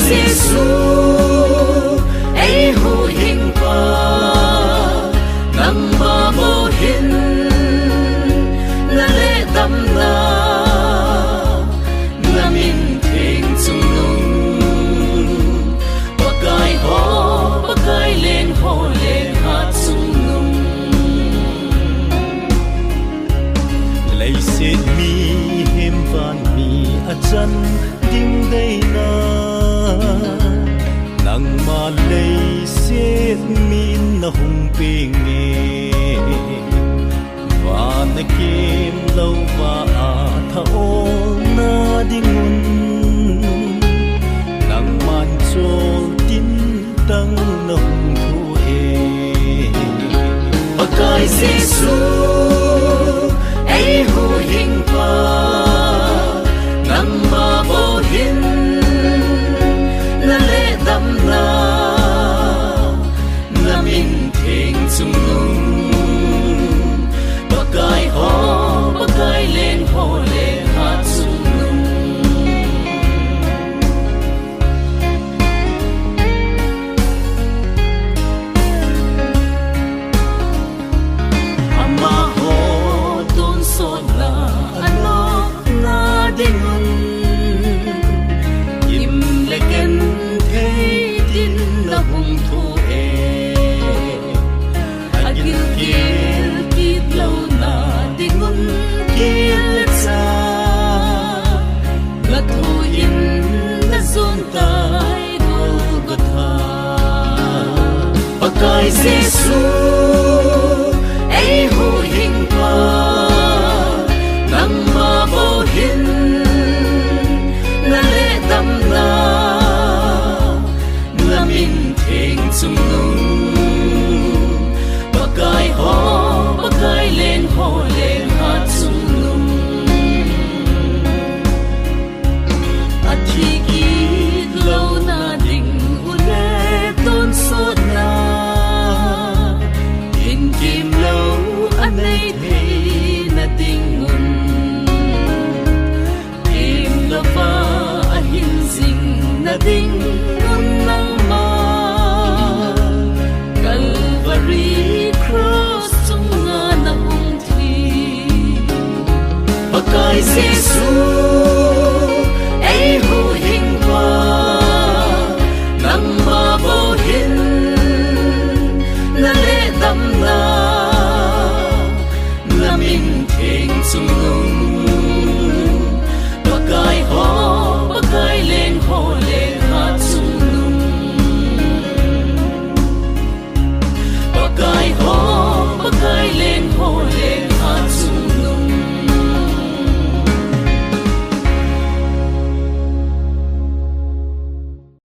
Giêsu ấy hu hình pa nằm ma vô hin na lệ tâm na na min thình chung nung ba kai lên ho lên hát chung nung lấy xin mi him van mi a chân ding đây na nang ma lei siết min na hung ping nghe và na kim lâu và tha ô na dingun nang man chol tin tang na hung thu e pakai Giêsu ai hu hình pa nang ma vô hin na lệ tâm na na min thình chung nung ba kai lên ho lên hát chung nung ama ho ton son la anok na dingun im leken hung thu e agil kil kit lâu na dingun kil cha la thu in na zon tai Golgotha pakai Giêsu